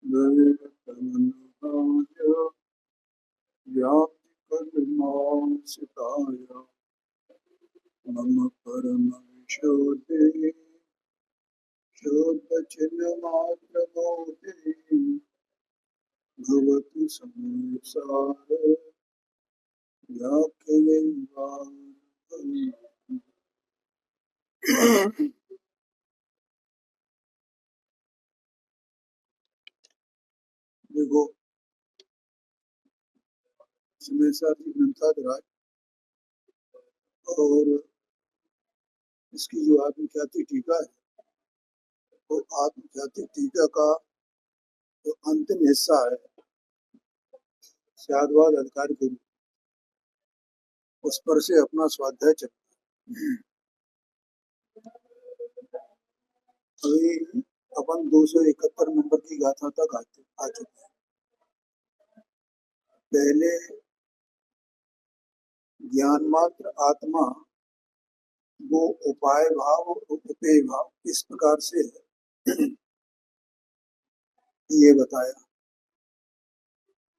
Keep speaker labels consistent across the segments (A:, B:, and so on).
A: विविक्तमनुभवाय व्याप्तिकर्मासिताय मम परमविशोधे शोधचिन्हमात्रमोदे भवतु संसार व्याख्यैवार्थम्। देखो सिमेसाती ग्रंथाधिराज और इसकी जो आत्मख्याति टीका है वो आत्मख्याति टीका का जो अंतिम हिस्सा है स्यादवाद अधिकार के रूप उस पर से अपना स्वाध्याय चल अभी अपन 271 नंबर की गाथा तक आ चुके हैं। पहले ज्ञान मात्र आत्मा वो उपाय भाव और उपेय भाव इस प्रकार से है ये बताया।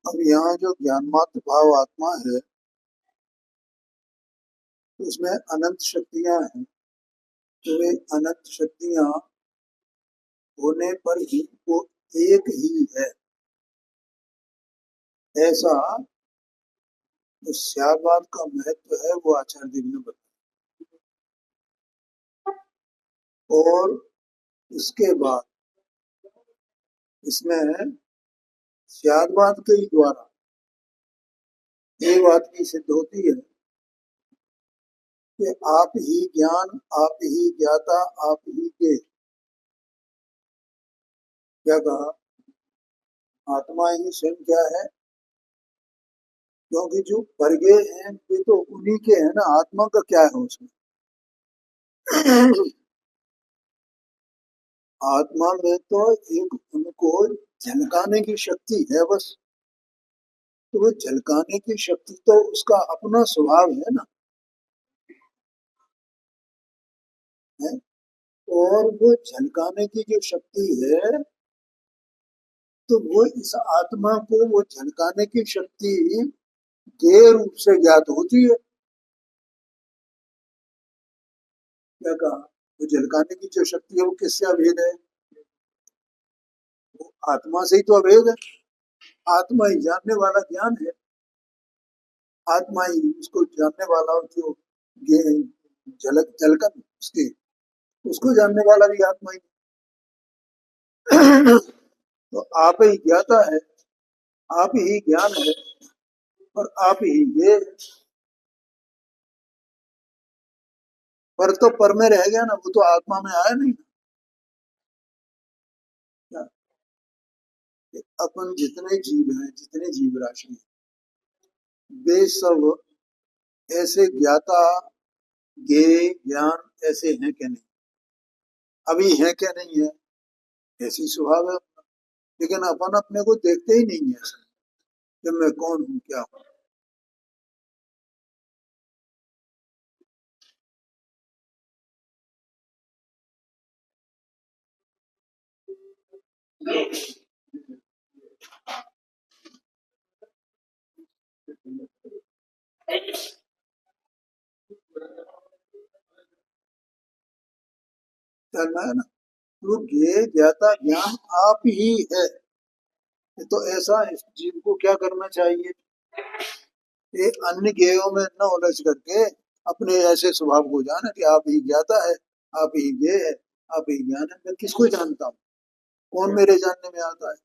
A: अब यहाँ जो ज्ञान मात्र भाव आत्मा है उसमें अनंत शक्तियां हैं, तो वे अनंत शक्तियां होने पर ही वो एक ही है ऐसा तो स्यादवाद का महत्व है वो आचार्य देव ने बताया। और इसके बाद इसमें स्यादवाद के द्वारा ये बात की सिद्ध होती है कि आप ही ज्ञान, आप ही ज्ञाता, आप ही के। क्या कहा? आत्मा ही स्वयं क्या है? क्योंकि जो परगे हैं वे तो उन्हीं के हैं ना, आत्मा का क्या है उसमें? आत्मा में तो एक उनको झलकाने की शक्ति है बस। तो वो झलकाने की शक्ति तो उसका अपना स्वभाव है ना, है? और वो झलकाने की जो शक्ति है तो वो इस आत्मा को वो झलकाने की शक्ति के रूप से ज्ञात होती है। क्या कहा? वो झलकाने की जो शक्ति है वो किससे अभेद है? वो आत्मा से ही तो अभेद है। आत्मा ही जानने वाला ज्ञान है, आत्मा ही उसको जानने वाला जो झलकन उसकी उसको जानने वाला भी आत्मा ही। तो आप ही ज्ञाता है, आप ही ज्ञान है और आप ही ये। पर तो पर में रह गया ना, वो तो आत्मा में आया नहीं। क्या? अपन जितने जीव हैं, जितने जीव राशि हैं, वे सब ऐसे ज्ञाता ज्ञे ज्ञान ऐसे हैं क्या नहीं? अभी है क्या नहीं है? ऐसी स्वभाव है अपना। लेकिन अपन अपने को देखते ही नहीं है ऐसा कि मैं कौन हूँ क्या हूँ। चलना है ना, तो ज्ञे ज्ञाता ज्ञान आप ही है। तो ऐसा इस जीव को क्या करना चाहिए? एक अन्य ज्ञेयों में न उलझ करके अपने ऐसे स्वभाव को जाना कि आप ही ज्ञाता है, आप ही ज्ञेय है, आप ही ज्ञान है। मैं किसको जानता हूँ? कौन मेरे जानने में आता है?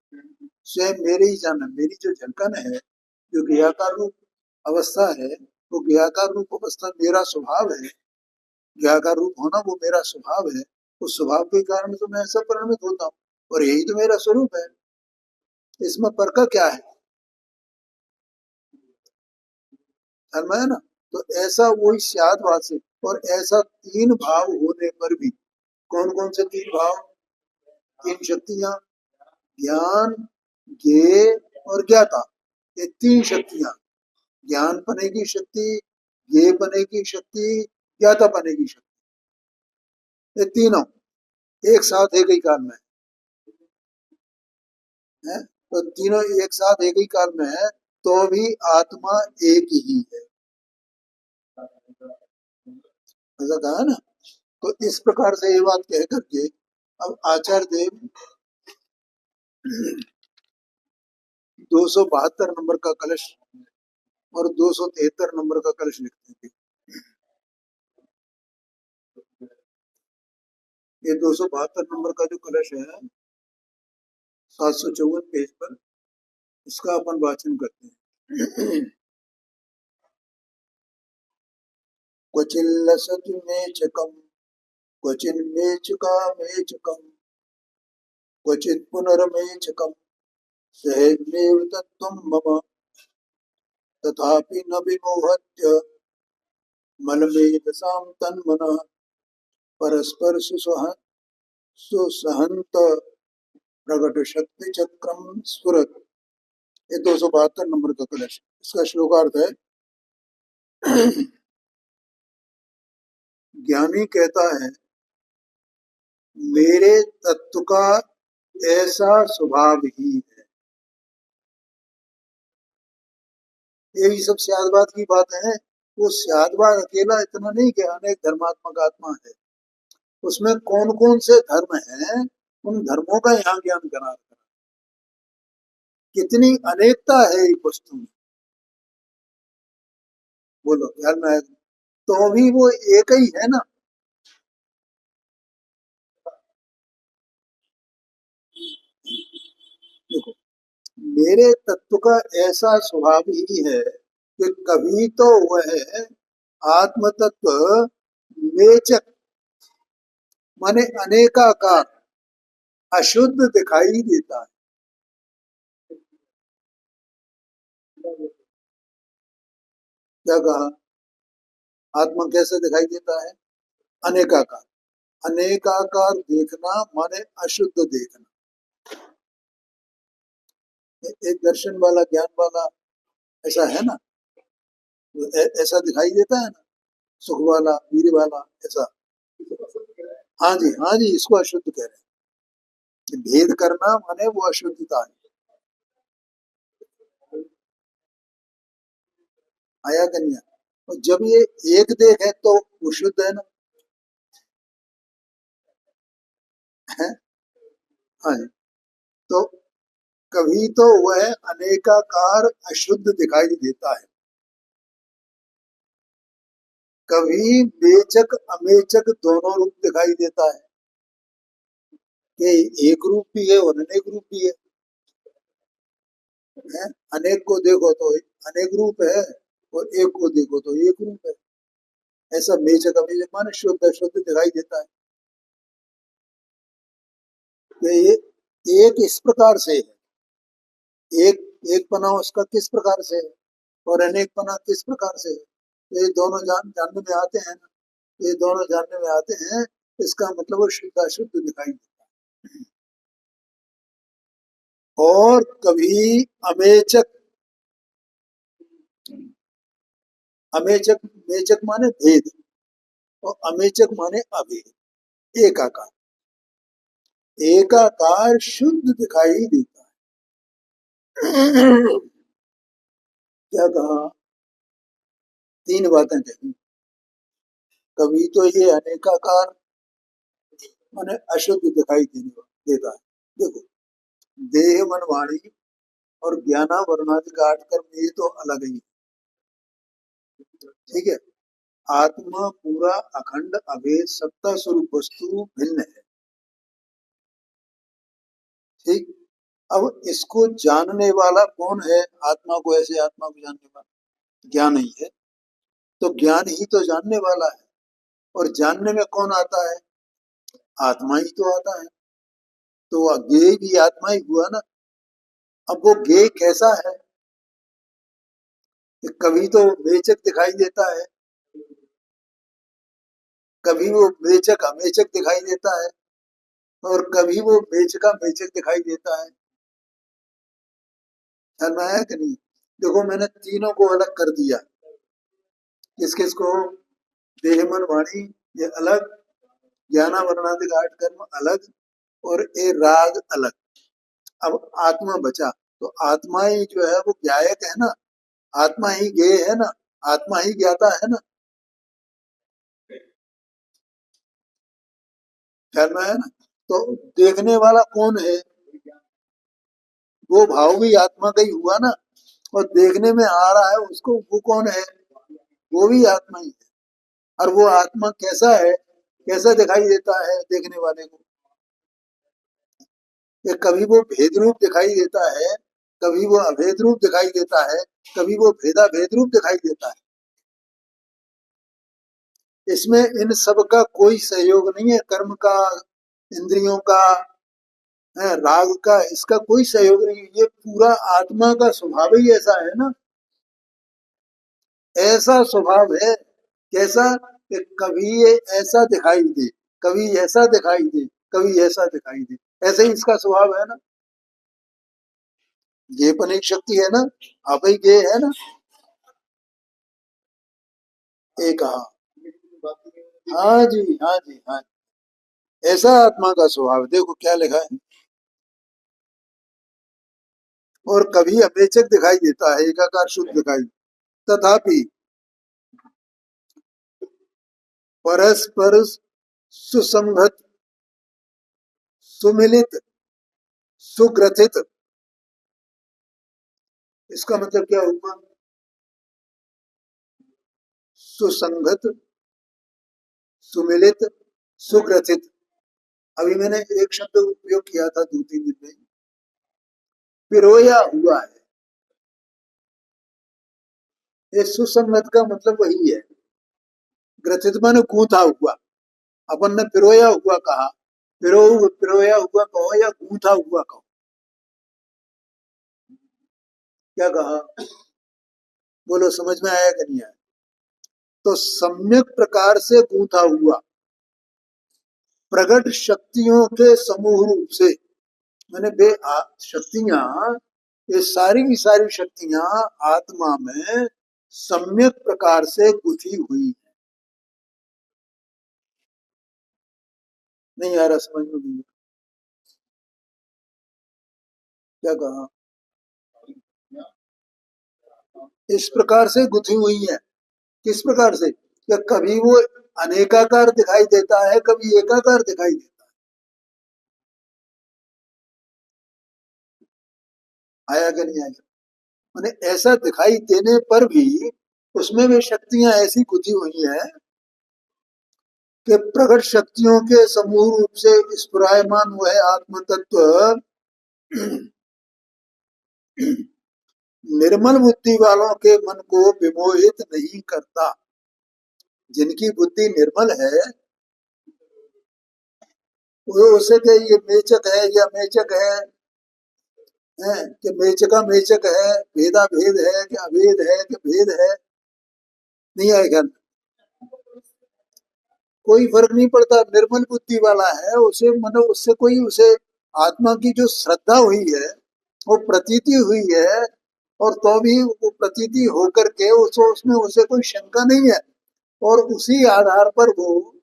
A: स्वयं मेरे ही जानना। मेरी जो झलकन है, जो ज्ञाकार रूप अवस्था है, वो ज्ञाकार रूप अवस्था मेरा स्वभाव है। ज्ञाकार रूप होना वो मेरा स्वभाव है। उस स्वभाव के कारण तो मैं ऐसा परिणमित होता हूँ और यही तो मेरा स्वरूप है। इसमें पर का क्या है? धर्म है ना। तो ऐसा वही स्यादवाद से। और ऐसा तीन भाव होने पर भी, कौन कौन से तीन भाव? तीन शक्तियां, ज्ञान, ज्ञेय और ज्ञाता। ये तीन शक्तियां, ज्ञान पने की शक्ति, ज्ञेय पने की शक्ति, ज्ञाता पने की शक्ति, ये तीनों एक साथ एक ही काल में। है। तो तीनों एक साथ एक ही काल में है तो भी आत्मा एक ही है, ऐसा कहा ना। तो इस प्रकार से ये बात कह करके अब आचार्य देव 272 नंबर का कलश और 273 नंबर का कलश लिखते थे। ये 272 नंबर का जो कलश है 754 पेज पर, इसका अपन वाचन करते हैं। क्वचिल्लसति मेचकम क्वचिन्मेचका मेचकम क्वचित् पुनर्मेचकम सहैर्मेव तत्त्वं मम तथापि न विमोहत्य मलमेधसां तन्मनः परस्पर सुसहंत प्रकट शक्ति चक्रम स्फुरत। ये 272 नंबर का कलश, इसका श्लोकार्थ है। ज्ञानी कहता है मेरे तत्व का ऐसा स्वभाव ही है। यही सब स्यादवाद की बात है। वो स्यादवाद अकेला इतना नहीं कि अनेक धर्मात्मक आत्मा है, उसमें कौन कौन से धर्म हैं उन धर्मों का यहाँ ज्ञान करा, कितनी अनेकता है इस वस्तु में, बोलो ख्याल में आए तो भी वो एक ही है ना। देखो मेरे तत्व का ऐसा स्वभाव ही है कि कभी तो वह आत्म तत्व मेचक माने अनेकाकार अशुद्ध दिखाई देता है। क्या कहा, आत्मा कैसे दिखाई देता है, अनेकाकार। अनेकाकार देखना माने अशुद्ध देखना। एक दर्शन वाला ज्ञान वाला ऐसा है ना, ऐसा दिखाई देता है ना, सुख वाला वीर वाला ऐसा। हाँ जी हाँ जी, इसको अशुद्ध कह रहे हैं। भेद करना माने वो अशुद्धता है। आया कन्या, और जब ये एक देख है तो वो शुद्ध है ना, है। हाँ जी, तो कभी तो वह अनेकाकार अशुद्ध दिखाई देता है, कभी बेचक अमेचक दोनों रूप दिखाई देता है। ये एक रूप भी है और अनेक रूप भी है। अनेक को देखो तो अनेक रूप है और एक को देखो तो एक रूप है। ऐसा बेचक अमेचक माने शुद्ध अशुद्ध दिखाई देता है। तो ये एक इस प्रकार से है, एक एक पना उसका किस प्रकार से है और अनेक पना किस प्रकार से है, तो ये दोनों जानने में आते हैं ना। ये दोनों जानने में आते हैं, इसका मतलब वो शुद्ध अशुद्ध दिखाई देता है। और कभी अमेचक, अमेचक मेचक माने भेद और अमेचक माने अभेद, एकाकार। एकाकार शुद्ध दिखाई देता है। क्या कहा, तीन बातें कही। कभी तो ये अनेकाकार माने अशुद्ध दिखाई देता है। देखो देह मन वाणी और ज्ञाना वर्णादि का आठ कर्म ये तो अलग ही, ठीक है। आत्मा पूरा अखंड अभेद सत्ता स्वरूप वस्तु भिन्न है, ठीक। अब इसको जानने वाला कौन है, आत्मा को, ऐसे आत्मा को जानने वाला ज्ञान ही है। तो ज्ञान ही तो जानने वाला है, और जानने में कौन आता है, आत्मा ही तो आता है। तो ज्ञेय भी आत्मा ही हुआ ना। अब वो ज्ञेय कैसा है, कि कभी तो बेचक दिखाई देता है, कभी वो बेचक अमेचक दिखाई देता है, और कभी वो बेचका मेचक दिखाई देता है। ध्यान में आया कि नहीं। देखो मैंने तीनों को अलग कर दिया, किस किस को, देह मन वाणी ये अलग, ज्ञाना वर्णादि आठ कर्म अलग, और ये राग अलग। अब आत्मा बचा, तो आत्मा ही जो है वो ज्ञायक है ना, आत्मा ही ज्ञेय है ना, आत्मा ही ज्ञाता है ना, ख्याल में है ना। तो देखने वाला कौन है, वो भाव भी आत्मा का ही हुआ ना, और देखने में आ रहा है उसको, वो कौन है, वो भी आत्मा ही है। और वो आत्मा कैसा है, कैसा दिखाई देता है देखने वाले को, कि कभी वो भेद रूप दिखाई देता है, कभी वो अभेद रूप दिखाई देता है, कभी वो भेदा भेद रूप दिखाई देता है। इसमें इन सब का कोई सहयोग नहीं है, कर्म का, इंद्रियों का, है, राग का, इसका कोई सहयोग नहीं है। ये पूरा आत्मा का स्वभाव ही ऐसा है ना, ऐसा स्वभाव है। कैसा, कि कभी ये ऐसा दिखाई दे, कभी ऐसा दिखाई दे, कभी ऐसा दिखाई दे, ऐसे ही इसका स्वभाव है ना। ये पण एक शक्ति है ना, आप ही ये है ना, एक, हाँ, हाँ जी, हाँ जी, हाँ, ऐसा आत्मा का स्वभाव है। देखो क्या लिखा है, और कभी अपेचक दिखाई देता है, एकाकार शुद्ध दिखाई, तथापि परस्पर सुसंगत, सुमिलित, सुग्रथित, इसका मतलब क्या हुआ, सुसंगत, सुमिलित, सुग्रथित। अभी मैंने एक शब्द उपयोग किया था 2-3 दिन में, पिरोया हुआ है। ये सुसंगत का मतलब वही है, ग्रथित माने गूंथा हुआ। अपन ने पिरोया हुआ कहा, पिरोया हुआ कहो या गूंथा हुआ कहो, क्या कहा, बोलो समझ में आया कि नहीं आया। तो सम्यक प्रकार से गूंथा हुआ, प्रकट शक्तियों के समूह रूप से, मैंने बे शक्तियां, ये सारी की सारी शक्तियां आत्मा में सम्यक प्रकार से गुथी हुई है। नहीं आ रहा समझ में, नहीं, क्या कहा, इस प्रकार से गुथी हुई है। किस प्रकार से, कि कभी वो अनेकाकार दिखाई देता है, कभी एकाकार दिखाई देता है। आया कि नहीं आया, मैंने ऐसा दिखाई देने पर भी उसमें भी शक्तियां ऐसी गुथी हुई हैं कि प्रकट शक्तियों के समूह रूप से स्फुरायमान हुए आत्म तत्व निर्मल बुद्धि वालों के मन को विमोहित नहीं करता। जिनकी बुद्धि निर्मल है, वो उसे कि ये मेचक है या मेचक है, कि मेचका मेचक है, भेदा भेद है कि अभेद है कि भेद है, नहीं आएगा, कोई फर्क नहीं पड़ता। निर्मल बुद्धि वाला है, उसे मतलब उससे कोई, उसे आत्मा की जो श्रद्धा हुई है, वो प्रतीति हुई है, और तो भी वो प्रतीति होकर के उसको, उसमें उसे कोई शंका नहीं है, और उसी आधार पर वो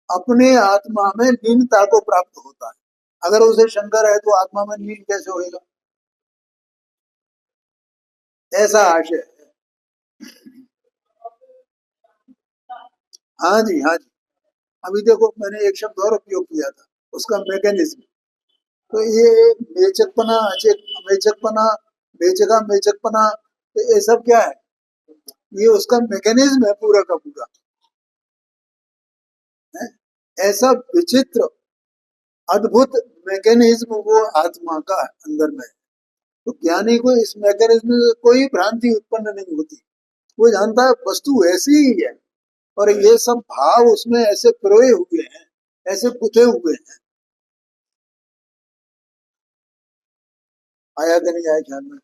A: अपने आत्मा में लीनता को प्राप्त होता है। अगर उसे शंका रहे तो आत्मा में लीन कैसे होएगा, ऐसा आशय है। हाँ जी, हाँ जी। अभी देखो मैंने एक शब्द और उपयोग किया था, उसका मैकेनिज्म। तो ये मेचकपना, मेचकपना, मेचका मेचकपना, तो ये सब क्या है, ये उसका मैकेनिज्म है पूरा का पूरा, है? ऐसा विचित्र अद्भुत मैकेनिज्म वो आत्मा का अंदर में है। तो ज्ञानी को इस मैकेनिज्म से कोई भ्रांति उत्पन्न नहीं होती। वो जानता है वस्तु ऐसी ही है, और ये सब भाव उसमें ऐसे पिरोए हुए हैं, ऐसे गुथे हुए हैं। आया कि नहीं आया ख्याल में,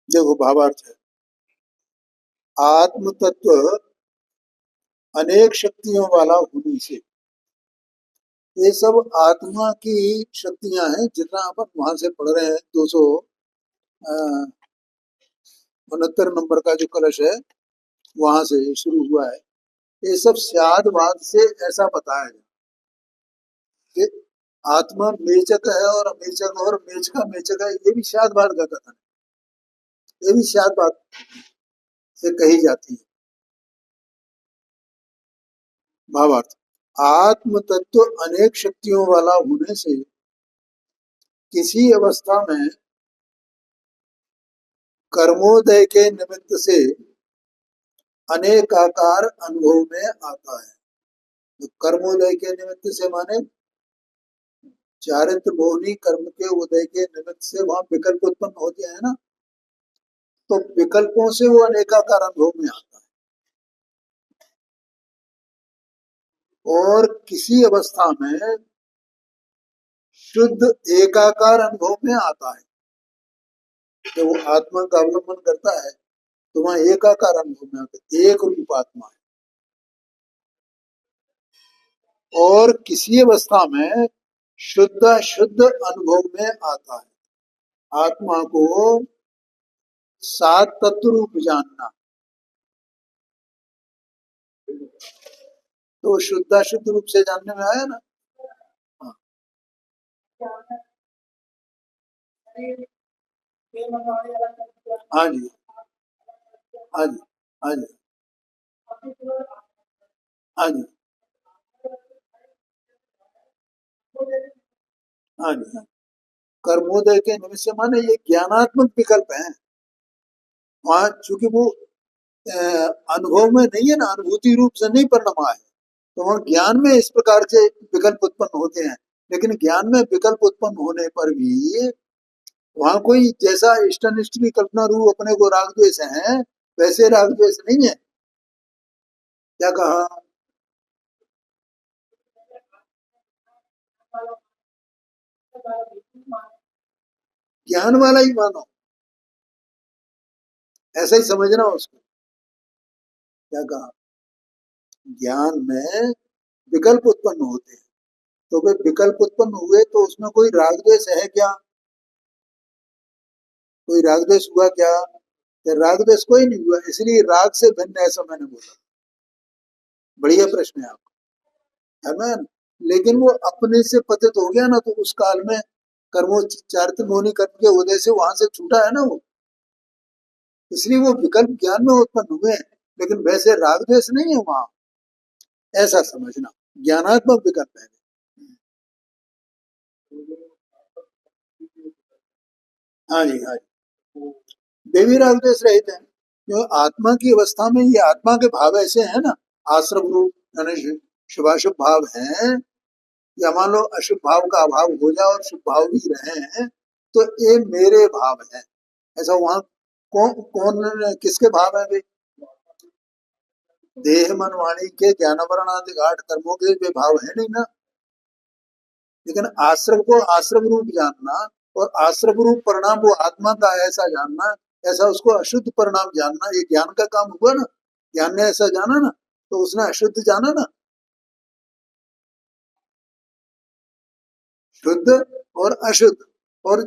A: देखो भावार्थ है, आत्म तत्व अनेक शक्तियों वाला होने से, ये सब आत्मा की शक्तियां हैं। जितना अपन वहां से पढ़ रहे हैं, 269 नंबर का जो कलश है, वहां से शुरू हुआ है। ये सब स्यादवाद से ऐसा बताया है कि आत्मा मेचक है और अमेचक और मेच का मेचक है, ये भी स्यादवाद का कथन है, ये भी स्यादवाद से कही जाती है। भावार्थ, आत्म तत्व अनेक शक्तियों वाला होने से किसी अवस्था में कर्मोदय के निमित्त से अनेकाकार अनुभव में आता है। तो कर्मोदय के निमित्त से माने चारित्र मोहनी कर्म के उदय के निमित्त से वहां विकल्प उत्पन्न होते हैं ना, तो विकल्पों से वो अनेकाकार अनुभव में आता है। और किसी अवस्था में शुद्ध एकाकार अनुभव में आता है, जब वो आत्मा का अवलंबन करता है तो वहां एकाकार अनुभव में आता है, एक रूप आत्मा है। और किसी अवस्था में शुद्ध शुद्ध अनुभव में आता है। आत्मा को सात तत्व रूप जानना, तो शुद्ध शुद्ध रूप से जानने में आया ना। हाँ हाँ जी, हाँ जी, हाँ जी, हाँ जी, हाँ जी। कर्मोदय के निमित्त से माने ये ज्ञानात्मक विकल्प है। वहां चूंकि वो अनुभव में नहीं है ना, अनुभूति रूप से नहीं परिणमा है, तो वहां ज्ञान में इस प्रकार से विकल्प उत्पन्न होते हैं। लेकिन ज्ञान में विकल्प उत्पन्न होने पर भी वहां कोई जैसा इष्टनिष्ठ की कल्पना रूप अपने को राग द्वेष है, वैसे राग द्वेष नहीं है। क्या कहा? ज्ञान वाला ही मानो, ऐसा ही समझना उसको। क्या कहा? ज्ञान में विकल्प उत्पन्न होते हैं, तो वे विकल्प उत्पन्न हुए तो उसमें कोई राग द्वेष है क्या? कोई राग द्वेष हुआ क्या? या राग द्वेष कोई नहीं हुआ, इसलिए राग से भिन्न, ऐसा मैंने बोला। बढ़िया प्रश्न है आपका, है ना। लेकिन वो अपने से पतित हो गया ना, तो उस काल में कर्मो चारित्र मोहनी कर्म के उदय से वहां से छूटा है ना वो, इसलिए वो विकल्प ज्ञान में उत्पन्न हुए हैं। लेकिन वैसे राग द्वेष नहीं है वहां, ऐसा समझना। ज्ञानात्मक विकल्प है। हाँ जी, हाँ जी। देवी राग द्वेष रहित है, जो आत्मा की अवस्था में ये आत्मा के भाव ऐसे हैं ना, आश्रम रूप यानी शुभाशुभ भाव हैं, या मान लो अशुभ भाव का अभाव हो जाए और शुभ भाव भी रहे हैं, तो ये मेरे भाव है, ऐसा वहां कौन कौन किसके भाव है वे? देह मन वाणी के ज्ञानावरण आदि घाट कर्मों के वे भाव है नहीं ना। लेकिन आश्रम को आश्रम रूप जानना और आश्रम रूप परिणाम वो आत्मा का ऐसा जानना, ऐसा उसको अशुद्ध परिणाम जानना, ये ज्ञान का काम हुआ ना। ज्ञान ने ऐसा जाना ना, तो उसने अशुद्ध जाना ना। शुद्ध और अशुद्ध, और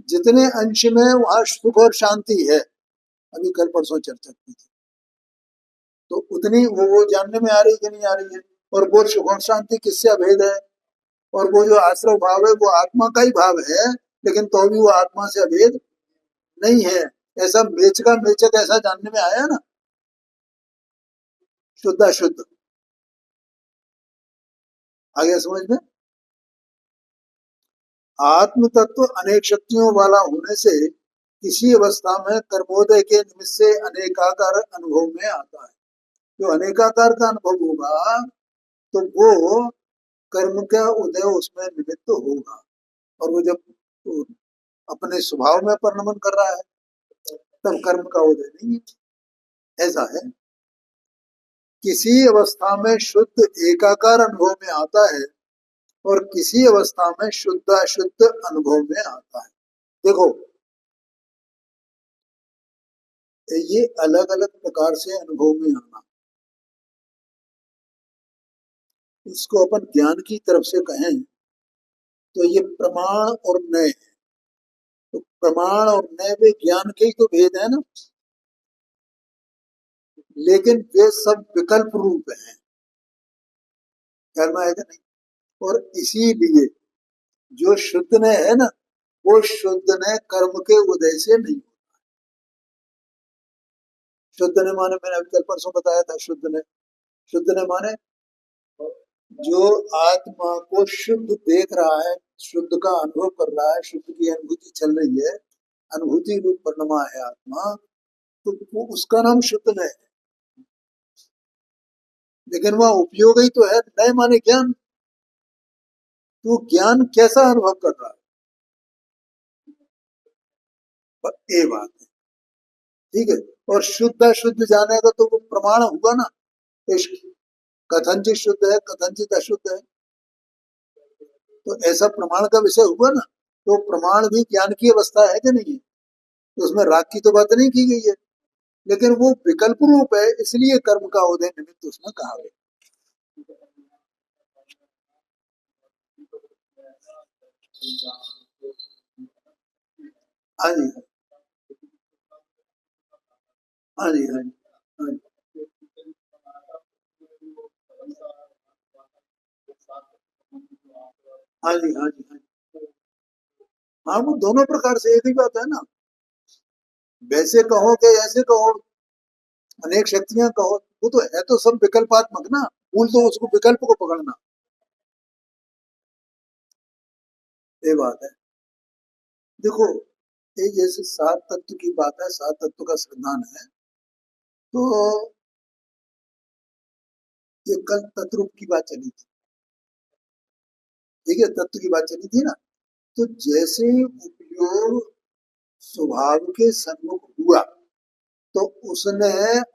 A: जितने अंश में वहां सुख और शांति है, अभी कल परसों चर्चा की थी, तो उतनी वो जानने में आ रही कि नहीं आ रही है। और वो सुख और शांति किससे अभेद है? और वो जो आश्रव भाव है वो आत्मा का ही भाव है, लेकिन तो भी वो आत्मा से अभेद नहीं है। ऐसा मेच का मेचक ऐसा जानने में आया ना, शुद्ध शुद्ध। आ गया समझ में? आत्म तत्व अनेक शक्तियों वाला होने से किसी अवस्था में कर्मोदय के निमित्त से अनेकाकार अनुभव में आता है। जो अनेकाकार का अनुभव होगा तो वो कर्म का उदय उसमें निमित्त होगा। और वो जब अपने स्वभाव में परिणमन कर रहा है तब कर्म का उदय नहीं है, ऐसा है। किसी अवस्था में शुद्ध एकाकार अनुभव में आता है और किसी अवस्था में शुद्ध अशुद्ध अनुभव में आता है। देखो, ये अलग अलग प्रकार से अनुभव में आना, इसको अपन ज्ञान की तरफ से कहें तो ये प्रमाण और नय है। तो प्रमाण और नय में ज्ञान के ही तो भेद है ना। लेकिन वे सब विकल्प रूप हैं। ख्याल में आएगा नहीं? और इसीलिए जो शुद्ध ने है ना, वो शुद्ध ने कर्म के उदय से नहीं। शुद्ध ने माने, मैंने अभी कल परसों बताया था, शुद्ध ने माने जो आत्मा को शुद्ध देख रहा है, शुद्ध का अनुभव कर रहा है, शुद्ध की अनुभूति चल रही है, अनुभूति रूप परिणमा है आत्मा, तो वो उसका नाम शुद्ध है। लेकिन वह उपयोग ही तो है, नए माने ज्ञान। तो ज्ञान कैसा अनुभव कर रहा है, पर ये बात है। ठीक है। और शुद्ध शुद्ध जानेगा तो वो प्रमाण हुआ ना। इश्क कथनचित शुद्ध है, कथनचित अशुद्ध है, तो ऐसा प्रमाण का विषय हुआ ना। तो प्रमाण भी ज्ञान की अवस्था है कि नहीं है? तो उसमें राग की तो बात नहीं की गई है, लेकिन वो विकल्प रूप है, इसलिए कर्म का उदय निमित्त उसमें कहा गया। हाँ जी, हाँ जी, हाँ जी, हाँ जी, हाँ जी, हाँ जी, हाँ जी। हाँ, वो दोनों प्रकार से एक ही बात है ना। वैसे कहो कि ऐसे कहो, अनेक शक्तियां कहो, वो तो है तो सब विकल्पात्मक ना। मूल तो उसको विकल्प को पकड़ना, ये बात है। देखो, ये जैसे सात तत्व की बात है, सात तत्व का संधान है, तो ये कल तत्व की बात चली थी। ठीक है, तत्व की बात चली थी ना। तो जैसे उपयोग स्वभाव के सन्मुख हुआ, तो उसने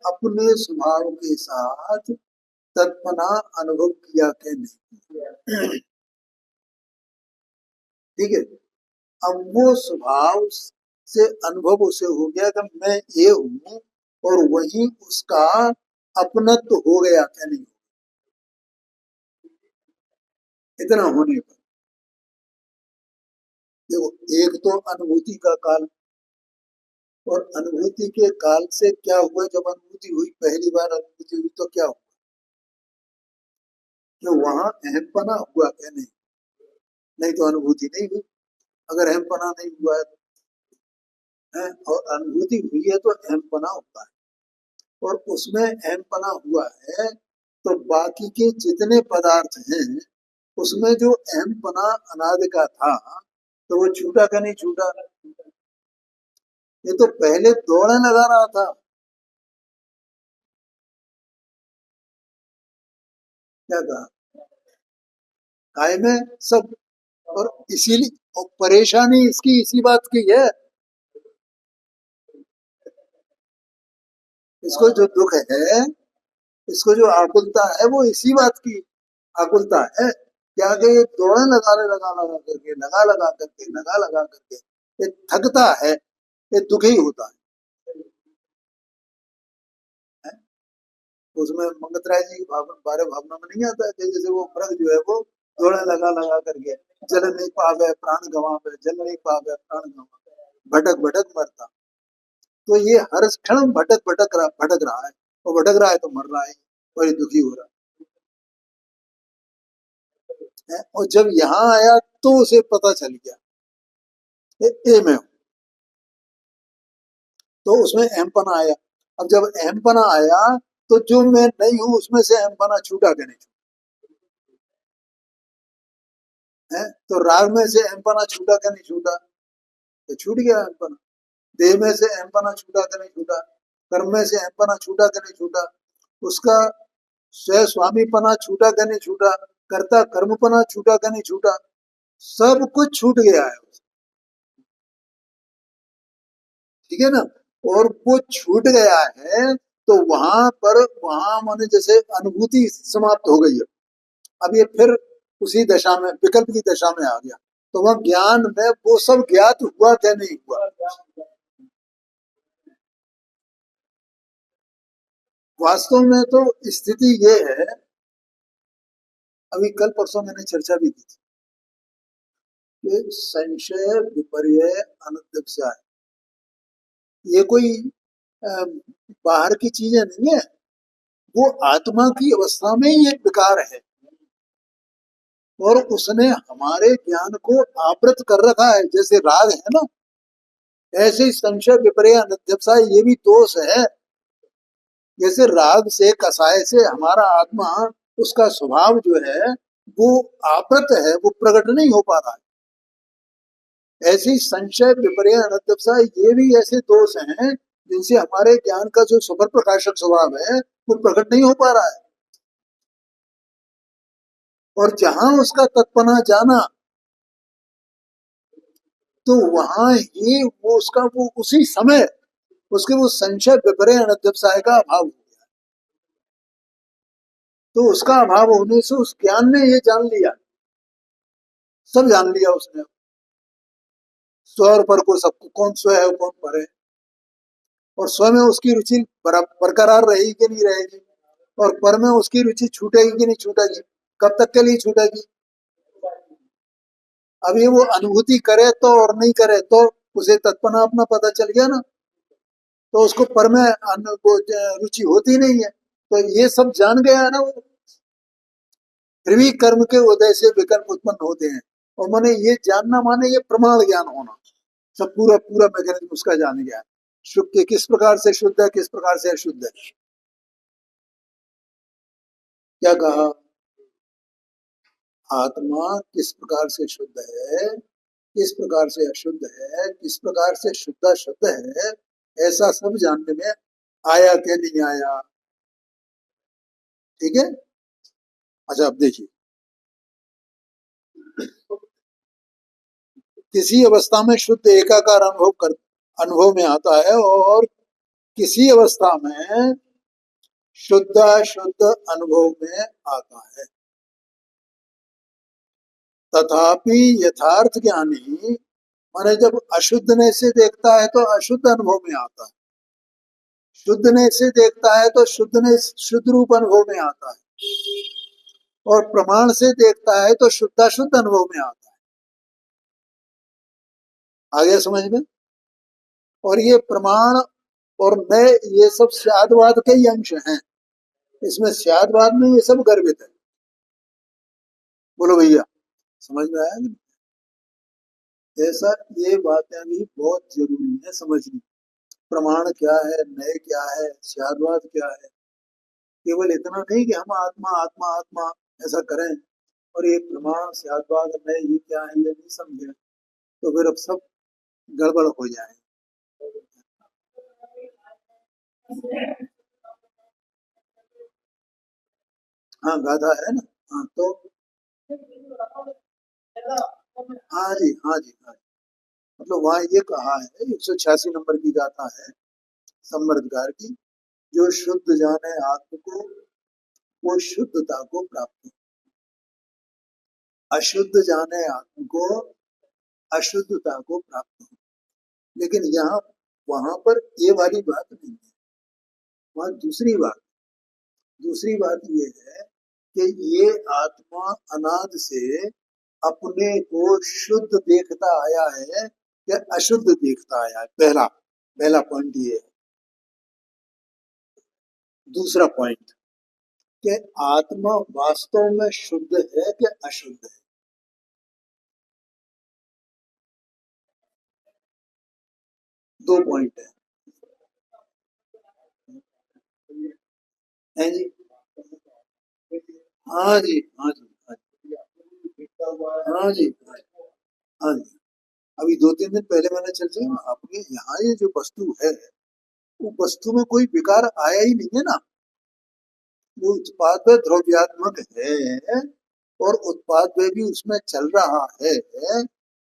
A: अपने स्वभाव के साथ तत्पना अनुभव किया कि नहीं। ठीक है। अब वो स्वभाव से अनुभव उसे हो गया कि मैं ये हूं, और वही उसका अपनत्व हो गया कि नहीं। इतना होने पर देखो, एक तो अनुभूति का काल, और अनुभूति के काल से क्या हुआ, जब अनुभूति हुई, पहली बार अनुभूति हुई, तो क्या हुआ कि वहां अहमपना हुआ क्या नहीं। नहीं तो अनुभूति नहीं हुई। अगर अहमपना नहीं हुआ है और अनुभूति हुई है, तो अहमपना होता है, और उसमें अहमपना हुआ है, तो बाकी के जितने पदार्थ हैं, उसमें जो अहमपना अनादि का था, तो वो छूटा का नहीं छूटा। ये तो पहले दौड़े लगा रहा था। क्या कहा? काय में सब। और इसीलिए, और परेशानी इसकी इसी बात की है। इसको जो दुख है, इसको जो आकुलता है, वो इसी बात की आकुलता है। क्या कि ये दौड़े लगा लगा करके ये थकता है, ये दुखी होता है। उसमें मंगत राय जी बारह भावना में नहीं आता है कि जैसे वो मृग जो है वो दौड़े लगा करके, जल नहीं पावे प्राण गवावे, जल नहीं पावे प्राण गवावे, भटक भटक मरता। तो ये हर क्षण भटक रहा है, और भटक रहा है तो मर रहा है, और ये दुखी हो रहा है। और जब यहाँ आया, तो उसे पता चल गया ए में हूं, तो उसमें अहमपना आया। अब जब अहमपना आया, तो जो मैं नहीं हूं, उसमें से अहमपना छूटा कि नहीं है? तो राग में से अहमपना छूटा कि नहीं छूटा? तो छूट गया अहमपना। देह में से अहमपना छूटा कि नहीं छूटा? कर्म में से अहमपना छूटा कि नहीं छूटा? उसका स्व स्वामीपना छूटा कि नहीं छूटा? कर्ता कर्मपना छूटा कि नहीं छूटा? सब कुछ छूट गया है। ठीक है ना। और वो छूट गया है, तो वहां पर, वहां माने जैसे अनुभूति समाप्त हो गई है। अब ये फिर उसी दशा में, विकल्प की दशा में आ गया। तो वह ज्ञान में वो सब ज्ञात हुआ क्या नहीं हुआ। वास्तव में तो स्थिति ये है, अभी कल परसों मैंने चर्चा भी की थी, कि संशय विपर्य अनध्यवसाय, ये कोई अ, बाहर की चीजें नहीं है, वो आत्मा की अवस्था में ही एक विकार है, और उसने हमारे ज्ञान को आवृत कर रखा है। जैसे राग है ना, ऐसे ही संशय विपर्य अनध्यवसाय ये भी दोष है। जैसे राग से कसाय से हमारा आत्मा, उसका स्वभाव जो है वो आवृत है, वो प्रकट नहीं हो पा रहा है। ऐसे ही संशय विपर्य अनध्यवसाय ये भी ऐसे दोष हैं जिनसे हमारे ज्ञान का जो स्वपर प्रकाशक स्वभाव है वो प्रकट नहीं हो पा रहा है। और जहां उसका तत्पना जाना, तो वहां ही वो उसका वो उसी समय उसके वो संशय विपर्य अनध्यवसाय का अभाव हो गया। तो उसका अभाव होने से उस ज्ञान ने ये जान लिया, सब जान लिया उसने, स्व और पर को, सबको कौन स्व है कौन पर है, और स्व में उसकी रुचि बरकरार रहेगी कि नहीं रहेगी, और पर में उसकी रुचि छूटेगी कि नहीं छूटेगी, कब तक के लिए छूटेगी। अब ये वो अनुभूति करे तो और नहीं करे तो उसे तत्पना अपना पता चल गया ना, तो उसको पर में वो रुचि होती नहीं है, तो ये सब जान गया है ना वो। फिर भी कर्म के उदय से विकल्प उत्पन्न होते हैं, और मैंने ये जानना माने ये प्रमाण ज्ञान होना, सब पूरा पूरा मैकेनिज्म उसका जान गया। शुद्ध किस प्रकार से शुद्ध है, किस प्रकार से अशुद्ध है। क्या कहा, आत्मा किस प्रकार से शुद्ध है, किस प्रकार से अशुद्ध है, किस प्रकार से शुद्ध शुद्ध है, ऐसा सब जानने में आया क्या नहीं आया। ठीक है। अच्छा अब देखिए, किसी अवस्था में शुद्ध एकाकार अनुभव में आता है, और किसी अवस्था में शुद्ध शुद्ध अनुभव में आता है। तथापि यथार्थ ज्ञानी माने जब अशुद्धने से देखता है तो अशुद्ध अनुभव में आता है, शुद्धने से देखता है तो शुद्धने शुद्ध रूप अनुभव में आता है, और प्रमाण से देखता है तो शुद्धाशुद्ध अनुभव में आता है। आ गया समझ में। और ये प्रमाण और नए ये सब स्यादवाद के ही अंश हैं, इसमें स्यादवाद में ये सब गर्भित है। बोलो भैया, समझ में आया ना। ऐसा ये बातें भी बहुत जरूरी है समझनी। प्रमाण क्या है, नए क्या है, स्यादवाद क्या है। केवल इतना नहीं कि हम आत्मा आत्मा आत्मा ऐसा करें, और ये प्रमाण स्यादवाद नए ये क्या है ये नहीं समझे, तो फिर अब सब गड़बड़ हो जाए। हाँ गाधा है ना। हाँ तो हाँ जी हाँ जी हाँ जी। मतलब वहाँ ये कहा है, 186 नंबर की गाथा है सम्मर्दगार की, जो शुद्ध जाने आत्म को वो शुद्धता को प्राप्त हो, अशुद्ध जाने आत्म को अशुद्धता को प्राप्त हो। लेकिन यहाँ वहां पर ये वाली बात नहीं है, वहां दूसरी बात ये है कि ये आत्मा अनाद से अपने को शुद्ध देखता आया है या अशुद्ध देखता आया है। पहला पहला पॉइंट ये है। दूसरा पॉइंट कि आत्मा वास्तव में शुद्ध है कि अशुद्ध है। दो पॉइंट है जी। हाँ जी हाँ जी हाँ जी हाँ जी हाँ जी। अभी 2-3 दिन पहले मैंने चर्चा में आपके यहाँ ये जो वस्तु है, वो वस्तु में कोई विकार आया ही नहीं है ना। वो उत्पाद द्रव्यात्मक है, और उत्पाद में भी उसमें चल रहा है,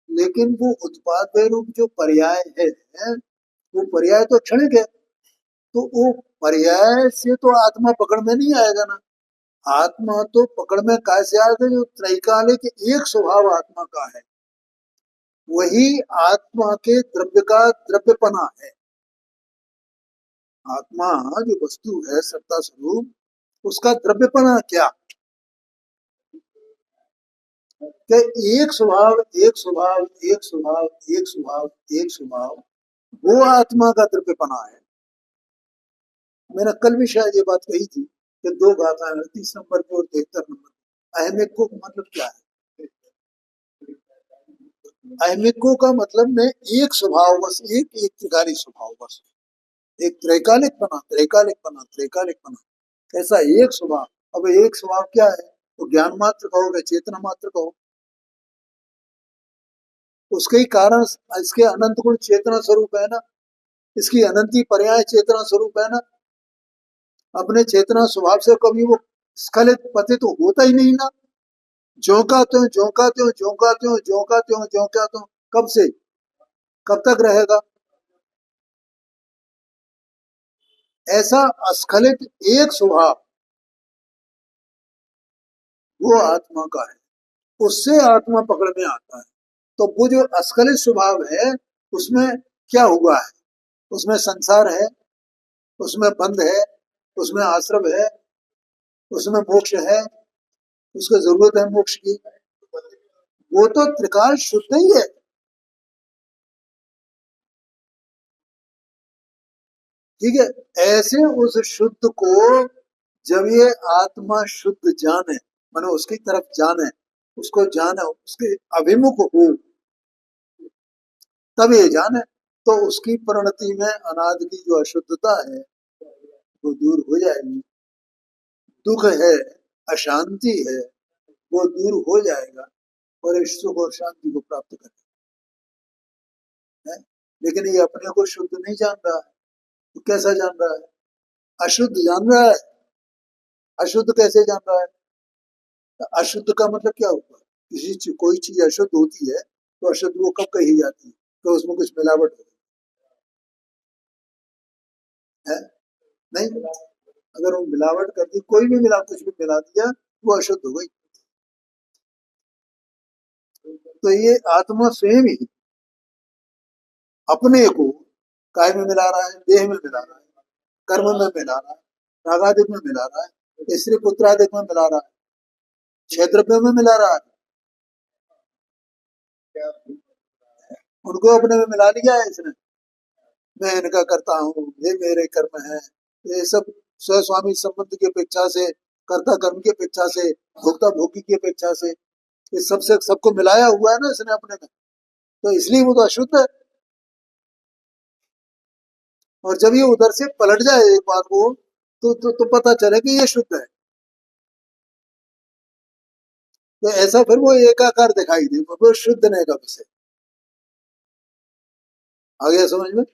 A: लेकिन वो उत्पाद रूप जो पर्याय है, वो पर्याय तो क्षणिक है। तो वो पर्याय से तो आत्मा पकड़ में नहीं आएगा ना। आत्मा तो पकड़ में कैसे आएगा, जो त्रैकालिक एक स्वभाव आत्मा का है, वही आत्मा के द्रव्य का द्रव्यपना है। आत्मा जो वस्तु है सत्ता स्वरूप, उसका द्रव्यपना क्या, कि एक स्वभाव एक स्वभाव एक स्वभाव एक स्वभाव एक स्वभाव, वो आत्मा का द्रव्यपना है। मैंने कल भी शायद ये बात कही थी कि दो गाथाएं 30 नंबर की और 73 नंबर। अहमिको का मतलब क्या है? अहमिको का मतलब में एक स्वभाव बस, एक एक त्रिकाली स्वभाव बस, एक त्रैकालिक बना, त्रैकालिक बना, त्रैकालिक बना, ऐसा एक स्वभाव। अब एक स्वभाव क्या है? तो ज्ञान मात्र कहोगे, चेतना मात्र कहो, उसके ही कारण इसके अनंत गुण चेतना स्वरूप है ना, इसकी अनंती पर्याय चेतना स्वरूप है ना। अपने चेतना स्वभाव से कभी वो स्खलित पतित तो होता ही नहीं ना। झोंका त्यों झोंका त्यों झोंका त्यों झोंका त्यों झोंका त्यों, कब से कब तक रहेगा? ऐसा अस्खलित एक स्वभाव वो आत्मा का है, उससे आत्मा पकड़ में आता है। तो वो जो अस्खलित स्वभाव है उसमें क्या हुआ है? उसमें संसार है, उसमें बंध है, उसमें आश्रम है, उसमें मोक्ष है, उसको जरूरत है मोक्ष की। वो तो त्रिकाल शुद्ध ही है। ठीक है, ऐसे उस शुद्ध को जब ये आत्मा शुद्ध जाने, मानो उसकी तरफ जाने, उसको जाने, उसके अभिमुख हो, तब ये जाने, तो उसकी परिणति में अनादि की जो अशुद्धता है वो दूर हो जाएगी। दुख है, अशांति है, वो दूर हो जाएगा और इस सुख और शांति को प्राप्त करेगा। है? लेकिन ये अपने को शुद्ध नहीं जान रहा है। तो कैसा जान रहा है? अशुद्ध जान रहा है। अशुद्ध कैसे जान रहा है? अशुद्ध का मतलब क्या होगा? किसी चीज, कोई चीज अशुद्ध होती है तो अशुद्ध वो कब कही जाती है? तो उसमें कुछ मिलावट हो है, नहीं? अगर वो मिलावट कर दी, कोई भी मिला, कुछ भी मिला दिया, वो अशुद्ध हो गई। तो ये आत्मा स्वयं ही अपने को काय में मिला रहा है, देह में मिला रहा है, कर्म में मिला रहा है, रागादिक में मिला रहा है, स्त्री पुत्रादिक में मिला रहा है, क्षेत्र में मिला रहा है, उनको अपने में मिला लिया है इसने। मैं इनका करता हूँ, ये मेरे कर्म है, ये सब स्वस्वामी संबंध की अपेक्षा से, कर्ता कर्म की अपेक्षा से, भोक्ता भोगी की अपेक्षा से, ये सबसे सबको मिलाया हुआ है ना इसने अपने में। तो इसलिए वो तो अशुद्ध है। और जब ये उधर से पलट जाए एक बार वो, तो पता चले कि ये शुद्ध है। तो ऐसा फिर वो एकाकार दिखाई दे, वो शुद्ध नहीं कब से। आ गया समझ में?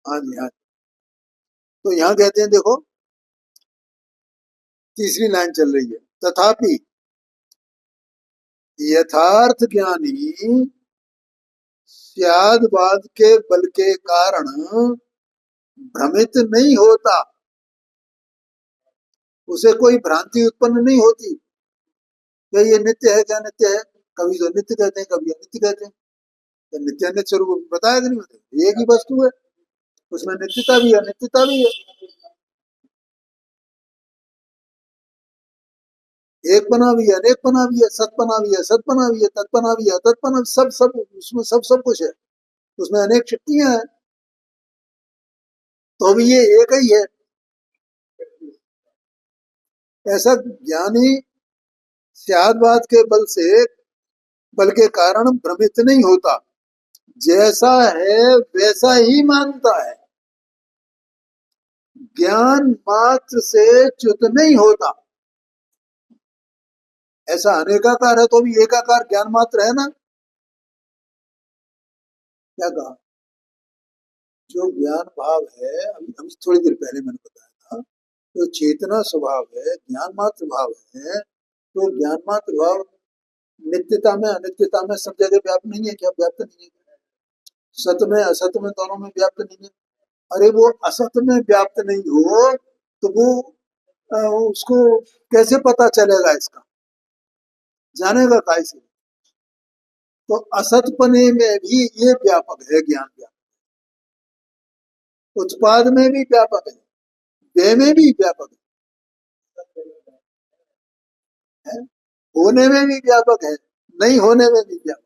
A: हाँ जी, हाँ। तो यहाँ कहते हैं देखो, तीसरी लाइन चल रही है, तथापि यथार्थ ज्ञानी स्यादवाद के बल के कारण भ्रमित नहीं होता, उसे कोई भ्रांति उत्पन्न नहीं होती। क्या ये नित्य है, क्या नित्य है? कभी तो नित्य कहते हैं, कभी अनित्य कहते हैं। तो नित्य अनित्य स्वरूप बताया कि नहीं बताया? एक ही वस्तु है, उसमें नित्यता भी है, अनित्यता भी है। एक पना भी है, अनेक पना भी है, सतपना भी है, सतपना भी है, तत्पना भी है, तत्पना, सब सब उसमें सब कुछ है। उसमें अनेक शक्तियां हैं, तो भी ये एक ही है। ऐसा ज्ञानी स्यादवाद के बल से, बल के कारण भ्रमित नहीं होता, जैसा है वैसा ही मानता है, ज्ञान मात्र से च्युत नहीं होता। ऐसा अनेकाकार है तो भी एकाकार ज्ञान मात्र है ना। क्या कहा? जो ज्ञान भाव है, अभी अभी थोड़ी देर पहले मैंने बताया था, जो चेतना स्वभाव है, ज्ञान मात्र भाव है, तो ज्ञान मात्र भाव नित्यता में अनित्यता में सब जगह व्याप्त नहीं है क्या? व्याप्त नहीं है। सत में असत में दोनों में व्याप्त नहीं है। अरे वो असत में व्याप्त नहीं हो तो वो उसको कैसे पता चलेगा? इसका जानेगा कैसे? तो असतपने में भी ये व्यापक है, ज्ञान व्यापक, उत्पाद में भी व्यापक है, देह में भी व्यापक है, होने में भी व्यापक है, नहीं होने में भी व्यापक,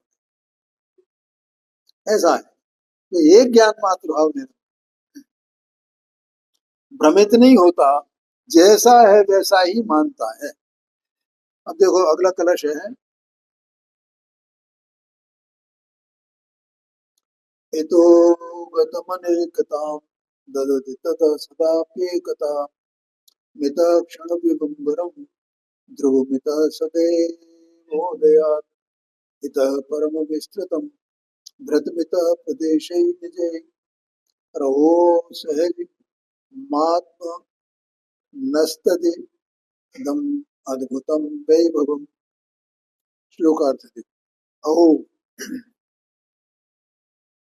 A: ऐसा है। तो एक ज्ञान मात्र भाव नहीं, भ्रमित नहीं होता, जैसा है वैसा ही मानता है। अब देखो अगला कलश है, इतो गतमनेकतां ददति तत सदाप्येकता मित क्षण विभंगरम ध्रुवमित सदैवोदयात् इतः परम विस्तृतम भृतमित प्रदेशै निजे रहो सहज मात्म नस्तति दम अद्भुतम वैभवम। श्लोकार्थ देखो। अहो,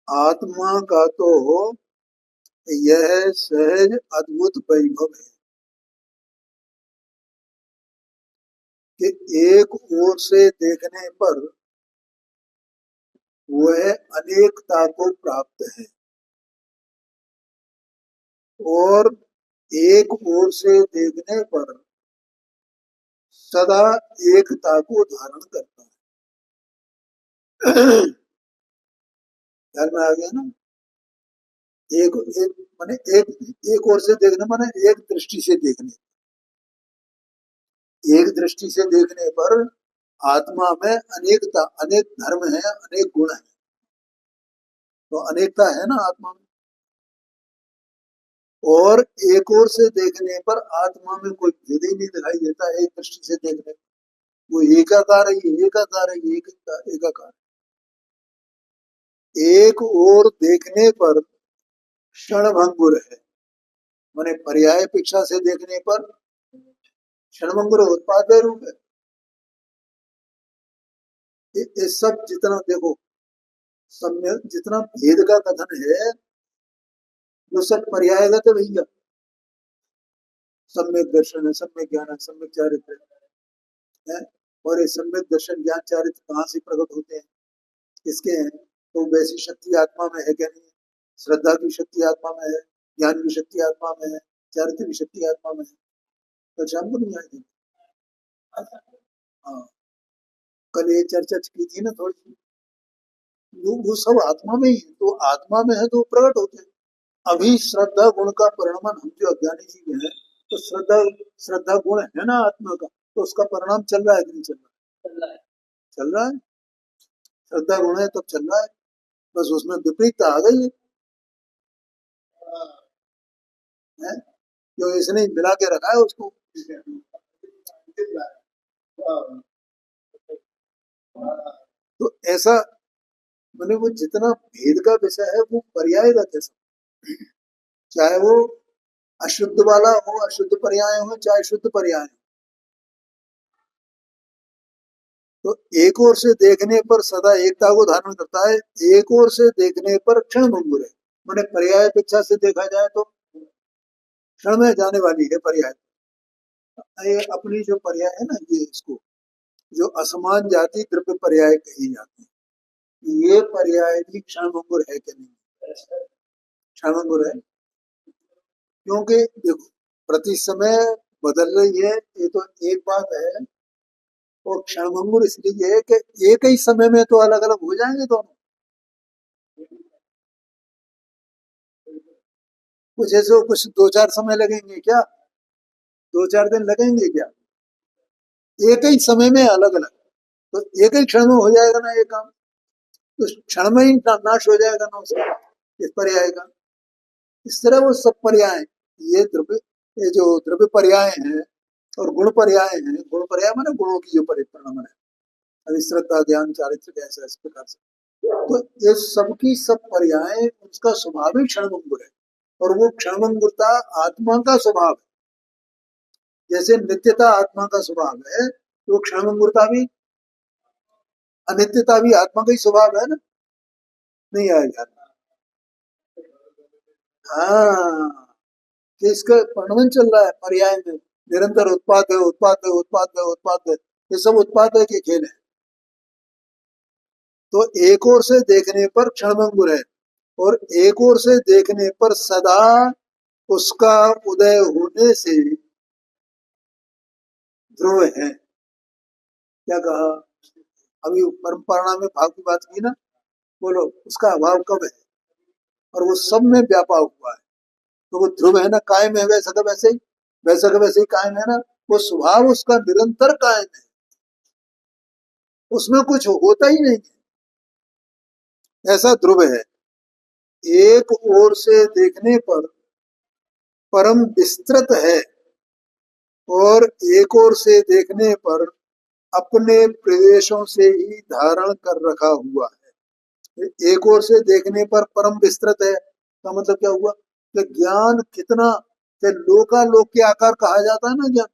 A: आत्मा का तो यह सहज अद्भुत वैभव है कि एक ओर से देखने पर वह अनेकता को प्राप्त है और एक ओर से देखने पर सदा एकता को धारण करता है। ध्यान में आ गया ना? एक एक माने एक ओर से देखने माने एक दृष्टि से देखने, एक दृष्टि से देखने पर आत्मा में अनेकता, अनेक धर्म है, अनेक गुण है, तो अनेकता है ना आत्मा में। और एक ओर से देखने पर आत्मा में कोई भेद ही नहीं दिखाई देता। एक दृष्टि से देखने पर वो एकाकार है, एकाकार है, एकाकार। एक ओर देखने पर क्षणभंगुर है, माने पर्याय पेक्षा से देखने पर क्षणभंगुर उत्पाद रूप है। ये सब जितना देखो, सम्य जितना भेद का कथन है वो सब पर्यायगत है भैया। सम्यक दर्शन है, सम्यक ज्ञान है, सम्यक चारित्र है। और ये सम्यक दर्शन ज्ञान चारित्र कहाँ से प्रकट होते हैं, किसके हैं? तो वैसी शक्ति आत्मा में है क्या नहीं है? श्रद्धा की शक्ति आत्मा में है, ज्ञान की शक्ति आत्मा में है, चारित्र की शक्ति आत्मा में है। तो शाम को नहीं आएगी। हाँ, कल ये चर्चा की थी ना थोड़ी सी, वो सब आत्मा में ही है, तो आत्मा में है तो प्रकट होते हैं। अभी श्रद्धा गुण का परिणाम, हम जो अज्ञानी जीव हैं, तो श्रद्धा श्रद्धा गुण है ना आत्मा का, तो उसका परिणाम चल रहा है कि नहीं चल रहा है? चल रहा है। श्रद्धा गुण है तब चल रहा है, बस उसमें विपरीतता आ गई है, जो इसने मिला के रखा है उसको। तो ऐसा मैंने वो जितना भेद का विषय है वो पर्यायगत है सब। चाहे वो अशुद्ध वाला हो, अशुद्ध पर्याय हो, चाहे शुद्ध पर्याय हो। तो एक ओर से देखने पर सदा एकता को धारण करता है, एक ओर से देखने पर क्षण भंगुर है। मैंने पर्याय अपेक्षा से देखा जाए तो क्षण में जाने वाली है पर्याय। ये अपनी जो पर्याय है ना, ये इसको जो असमान जाति द्रव्य पर्याय कही जाती है, ये पर्याय भी क्षण भंगुर है कि नहीं? क्षण भंगुर है, क्योंकि देखो प्रति समय बदल रही है, ये तो एक बात है। और क्षणभंगुर इसलिए है कि एक ही समय में तो अलग अलग हो जाएंगे दोनों। कुछ ऐसे कुछ दो चार समय लगेंगे क्या, दो चार दिन लगेंगे क्या? एक ही समय में अलग अलग, तो एक ही क्षण में हो जाएगा ना ये काम, तो क्षण में ही नाश हो जाएगा ना उसका, इस पर्याय का। इस तरह वो सब पर्याय, ये द्रव्य, ये जो द्रव्य पर्याय हैं और गुण पर्याय हैं, गुण पर्याय माने गुणों की जो परिणाम है, अभी श्रद्धा ज्ञान चारित्र ऐसा इस प्रकार से। तो ये सबकी सब पर्याय उसका स्वभाव ही क्षणभंगुर है, और वो क्षणभंगुरता आत्मा का स्वभाव है। जैसे नित्यता आत्मा का स्वभाव है, तो क्षणभंगुरता भी, अनित्यता भी आत्मा का ही स्वभाव है ना? नहीं आएगा। हाँ, कि इसका वर्णन चल रहा है पर्याय में, निरंतर उत्पाद है, उत्पाद है, उत्पाद है, उत्पाद है, ये सब उत्पाद है के खेल है। तो एक ओर से देखने पर क्षणभंगुर है, और एक ओर से देखने पर सदा उसका उदय होने से ध्रुव है। क्या कहा? अभी परंपरा में भाव की बात की ना, बोलो उसका अभाव कब है, और वो सब में व्यापा हुआ है। तो वो ध्रुव है ना, कायम है, वैसा का वैसे ही, वैसा का वैसे ही कायम है ना। वो स्वभाव उसका निरंतर कायम है, उसमें कुछ होता ही नहीं है, ऐसा ध्रुव है। एक ओर से देखने पर परम विस्तृत है, और एक ओर से देखने पर अपने प्रदेशों से ही धारण कर रखा हुआ है। एक ओर से देखने पर परम विस्तृत है का मतलब क्या हुआ कि ज्ञान कितना, कि लोकालोक के आकार कहा जाता है ना ज्ञान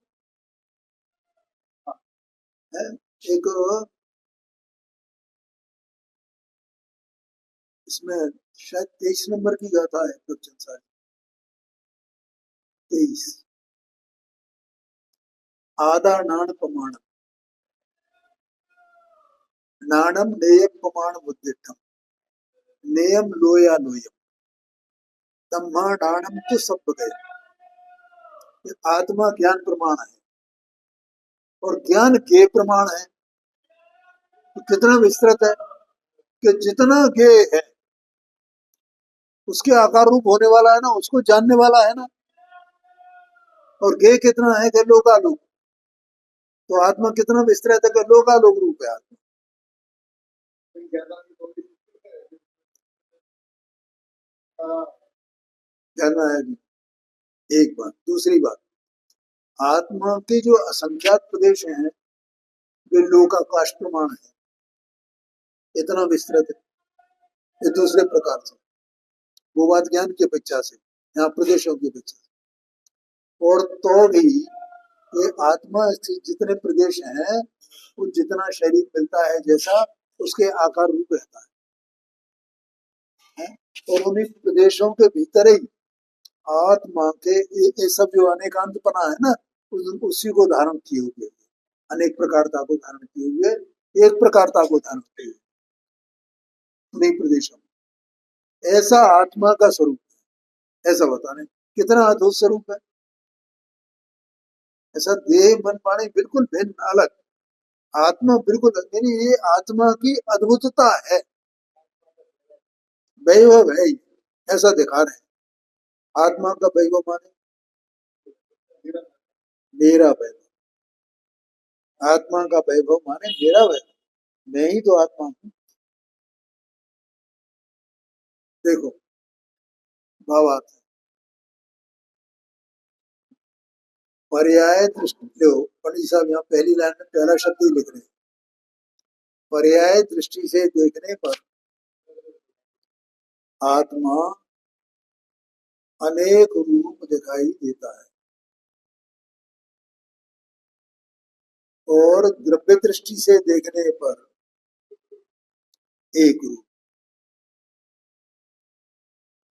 A: है। एक इसमें शायद 23 नंबर की गाथा है प्रवचन साहिब, 23। आदा नाण प्रमाण, नाणम नेय प्रमाण बुद्धिठम, नेयम लोया लोयम, तम्मा नाणम तो सब गए। आत्मा ज्ञान प्रमाण है, और ज्ञान के प्रमाण है। तो कितना विस्तृत है कि जितना गे है उसके आकार रूप होने वाला है ना, उसको जानने वाला है ना। और गे कितना है कि लोकालोक, तो आत्मा कितना विस्तृत है कि लोकालोक रूप है आत्मा। जानना है भी एक बात। दूसरी बात, आत्मा के जो असंख्यात प्रदेश हैं वे लोकाकाश प्रमाण है, इतना विस्तृत है। ये दूसरे प्रकार से, वो बात ज्ञान की अपेक्षा से, यहाँ प्रदेशों की अपेक्षा से। और तो भी ये आत्मा जितने प्रदेश हैं, वो जितना शरीर मिलता है जैसा उसके आकार रूप रहता है। और उन्हीं प्रदेशों के भीतर ही आत्मा के ये सब जो अनेकांतपना है ना, उसी को धारण किए हुए, अनेक प्रकारता को धारण किए हुए, एक प्रकारता को धारण किए हुए उन्हीं प्रदेशों में, ऐसा आत्मा का स्वरूप है। ऐसा बता रहे कितना अद्भुत स्वरूप है। ऐसा देह मन वाणी बिल्कुल भिन्न अलग, आत्मा बिल्कुल, यानी ये आत्मा की अद्भुतता है, वैभव है, ऐसा दिखा रहे हैं। आत्मा का वैभव माने मेरा वैभव, आत्मा का वैभव माने मेरा वैभव, मैं ही तो आत्मा हूँ। देखो भावार्थ है, पर्याय दृष्टि जो पंडित साहब यहाँ पहली लाइन में पहला शब्द ही लिख रहे हैं, पर्याय दृष्टि से देखने पर आत्मा अनेक रूप दिखाई देता है, और द्रव्य दृष्टि से देखने पर एक रूप।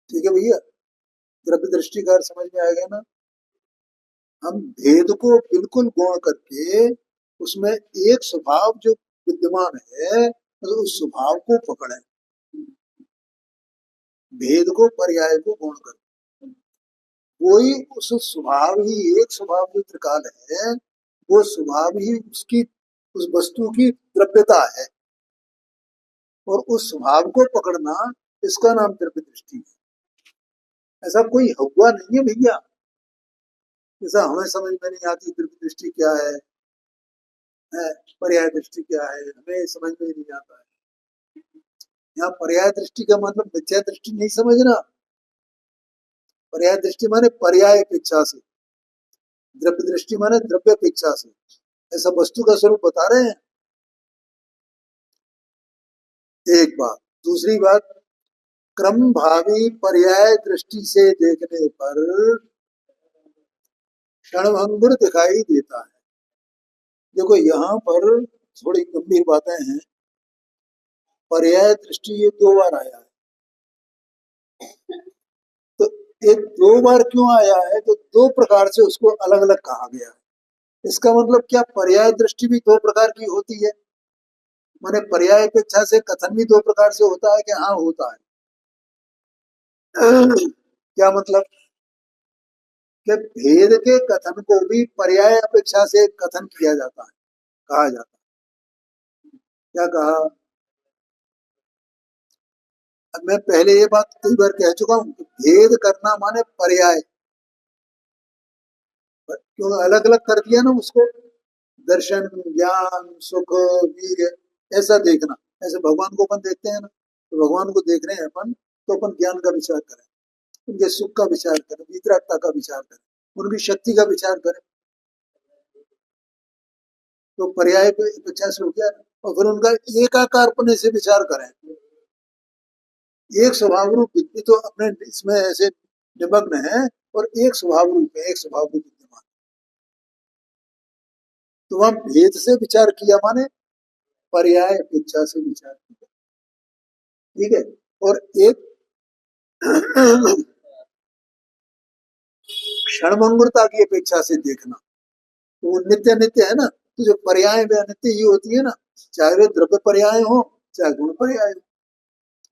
A: ठीक है भैया, द्रव्य दृष्टि का अर्थ समझ में आएगा ना। हम भेद को बिल्कुल गौण करके उसमें एक स्वभाव जो विद्यमान है, तो उस स्वभाव को पकड़े, भेद को पर्याय को गौण कर, कोई उस स्वभाव ही, एक स्वभाव जो त्रिकाल है, वो स्वभाव ही उसकी, उस वस्तु की द्रव्यता है, और उस स्वभाव को पकड़ना, इसका नाम द्रव्य दृष्टि है। ऐसा कोई हुआ नहीं है भैया, जैसा हमें समझ में नहीं आती द्रव्य दृष्टि क्या है, पर्याय दृष्टि क्या है, हमें समझ में नहीं आता है। यहाँ पर्याय दृष्टि का मतलब मिथ्या दृष्टि नहीं समझना, पर्याय दृष्टि माने पर्याय अपेक्षा से, द्रव्य दृष्टि माने द्रव्य अपेक्षा से, ऐसा वस्तु का स्वरूप बता रहे हैं। एक बात। दूसरी बात, क्रम भावी पर्याय दृष्टि से देखने पर क्षणभंगुर दिखाई देता है। देखो यहाँ पर थोड़ी गंभीर बातें हैं। पर्याय दृष्टि ये 2 बार आया है, तो एक 2 बार क्यों आया है, तो 2 प्रकार से उसको अलग अलग कहा गया है। इसका मतलब क्या, पर्याय दृष्टि भी 2 प्रकार की होती है, माने पर्याय अपेक्षा से कथन भी 2 प्रकार से होता है कि हाँ होता है। क्या मतलब कि भेद के कथन को भी पर्याय अपेक्षा से कथन किया जाता है, कहा जाता है। क्या कहा, अब मैं पहले ये बात कई बार कह चुका हूं कि भेद करना माने पर्याय, क्यों अलग अलग कर दिया ना उसको, दर्शन, ज्ञान, सुख, वीर्य, ऐसा देखना। ऐसे भगवान को अपन देखते हैं ना, तो भगवान को देख रहे हैं अपन, तो अपन ज्ञान का विचार करें, उनके सुख का विचार करें, वितरागता का विचार करें, उनकी शक्ति का विचार करें, तो पर्याय पे अपेक्षा से हो गया। और फिर उनका एकाकारपने से विचार करें, एक स्वभाव रूप व्यक्ति तो अपने इसमें ऐसे निमग्न है, और एक स्वभाव रूप है, एक स्वभाव रूप विद्यमान। तो हम भेद से विचार किया माने पर्याय अपेक्षा से विचार किया, ठीक है। और एक क्षणभंगुरता की अपेक्षा से देखना, तो वो नित्य नित्य है ना, तो जो पर्याय वे अनित्य ही होती है ना, चाहे वे द्रव्य पर्याय हो चाहे गुण पर्याय हो,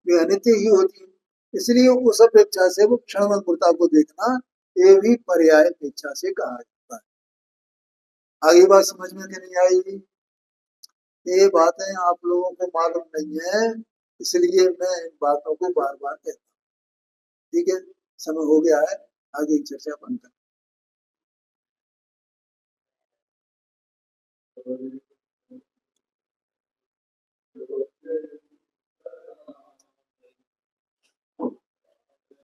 A: वे अनित्य ही होती है। इसलिए उस अपेक्षा से वो क्षणभंगुरता को देखना, ये भी पर्याय अपेक्षा से कहा जाता है। आगे बात समझ में कि नहीं आई? ये बातें आप लोगों को मालूम नहीं है, इसलिए मैं इन बातों को बार बार कहता हूँ, ठीक है। समय हो गया है, आगे की चर्चा बंद कर।